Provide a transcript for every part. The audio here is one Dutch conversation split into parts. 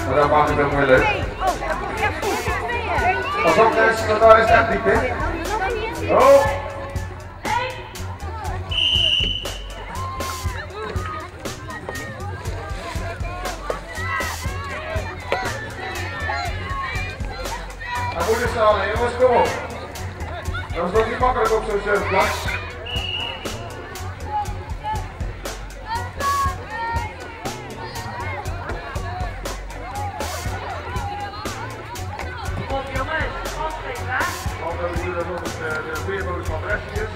Maar dat maakt het ook weer leuk. Pas op mensen, want daar is het echt diep in. Oh! Dan moet je staan, jongens, kom op. Dat is nog niet makkelijk op zo'n surfplaats. Dan doen we nog eens de veermodus van de restjes.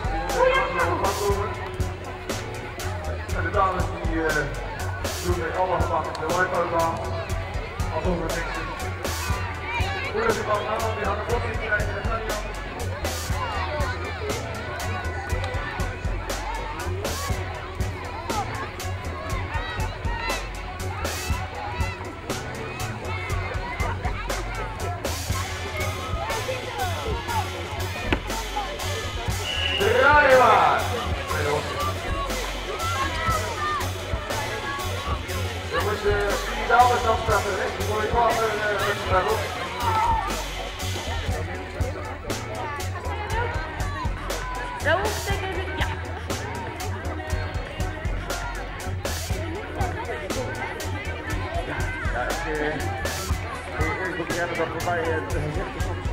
En de dames die doen met alle gemak de wipe-out aan. Alsof er niks is. Hoe is het allemaal? Die hadden klok niet krijgen, dat kan niet anders. Draaien maar! Jongens, die dames dan starten, hè? Voor je water starten. Zo steken we, ja. Ja, ik moet bekennen dat voor mij de gezichten soms...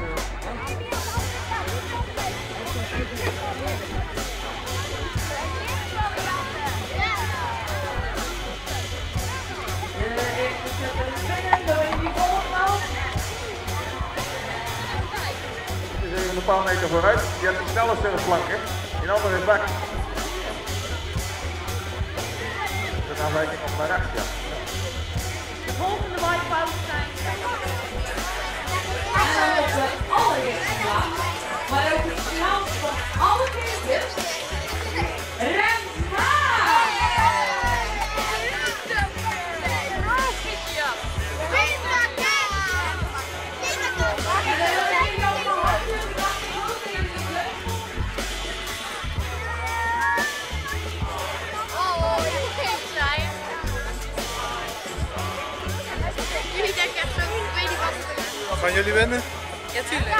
Even een paar meter vooruit. Je hebt een snelle surfplanken. Die andere is weg. De afwijking op naar rechts, ja. De volgende wipe-out zijn. En op de allereerste plaats, maar ook het snelst van alle kindjes, Remma! Jullie denken echt zo, ik weet niet wat het is. Gaan jullie winnen? Ja, tuurlijk. Ja,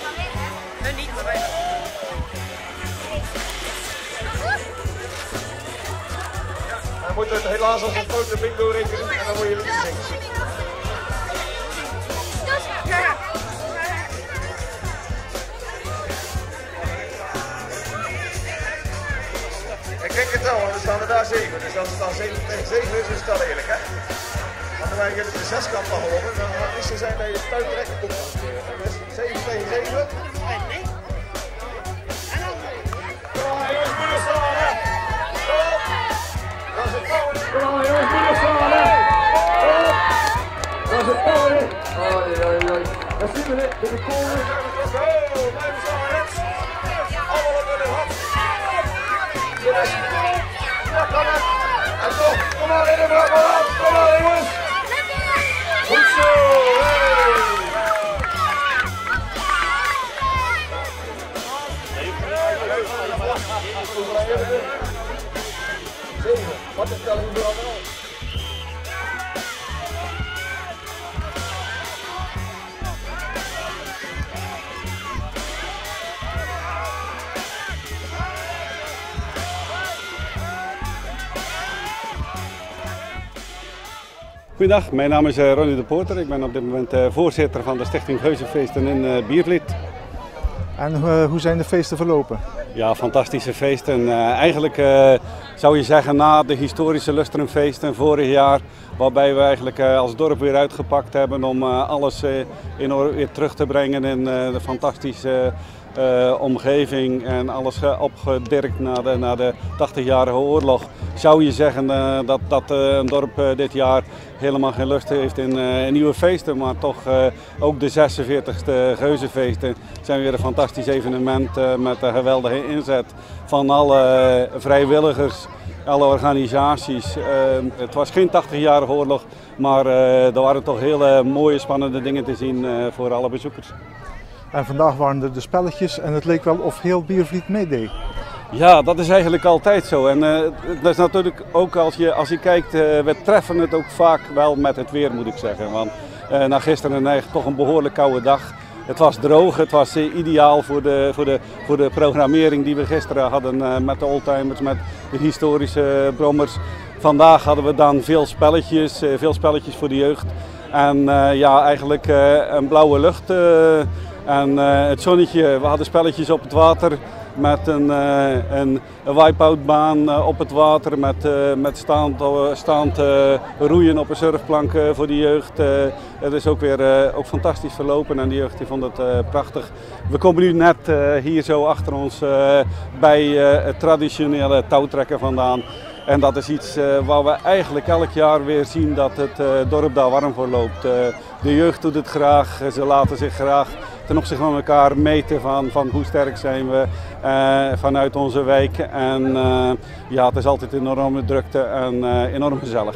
maar winnen. We niet, maar wij wel. Dan moet het helaas als een grote bingo rekenen en dan moet je het zien. Ik denk het wel, want er staan er daar 7. Dus als het dan 7 tegen 7 is, is het wel eerlijk, hè? Hadden wij de 6 kant van gewonnen, dan had het niet zo zijn dat je stuit direct komt. Dus 7 tegen 7. Nee. Kom maar jongens, moeder staan, hè! Dat is het power. Kom maar jongens, moeder staan, hè! Dat is het power. Oei. Dat zien we niet, dit is power. Blijven staan, hè! Allemaal op de hand. Ja, kan het. En toch, kom maar in de brug, kom maar jongens. Goed zo, hey. Wat is dat hier allemaal? Goedendag, mijn naam is Ronnie de Poorter. Ik ben op dit moment voorzitter van de Stichting Geuzenfeesten in Biervliet. En hoe zijn de feesten verlopen? Ja, fantastische feesten. Eigenlijk zou je zeggen na de historische Lustrumfeesten vorig jaar, waarbij we eigenlijk als dorp weer uitgepakt hebben om alles weer terug te brengen in de fantastische omgeving en alles opgedirkt na de 80-jarige oorlog. Zou je zeggen dat een dorp dit jaar helemaal geen lust heeft in nieuwe feesten, maar toch ook de 46e Geuzenfeesten zijn weer een fantastisch evenement met een geweldige inzet van alle vrijwilligers, alle organisaties. Het was geen 80-jarige oorlog, maar er waren toch hele mooie spannende dingen te zien voor alle bezoekers. En vandaag waren er de spelletjes en het leek wel of heel Biervliet meedeed. Ja, dat is eigenlijk altijd zo. En dat is natuurlijk ook als je kijkt, we treffen het ook vaak wel met het weer, moet ik zeggen. Want na gisteren echt toch een behoorlijk koude dag. Het was droog, het was ideaal voor de programmering die we gisteren hadden met de oldtimers, met de historische brommers. Vandaag hadden we dan veel spelletjes voor de jeugd. En ja, eigenlijk een blauwe lucht en het zonnetje. We hadden spelletjes op het water met een wipe-out-baan op het water met staand roeien op een surfplank voor de jeugd. Het is ook weer ook fantastisch verlopen en de jeugd die vond het prachtig. We komen nu net hier zo achter ons bij het traditionele touwtrekken vandaan. En dat is iets waar we eigenlijk elk jaar weer zien dat het dorp daar warm voor loopt. De jeugd doet het graag, ze laten zich graag ten opzichte van elkaar meten van hoe sterk zijn we vanuit onze wijk. En ja, het is altijd enorme drukte en enorm gezellig.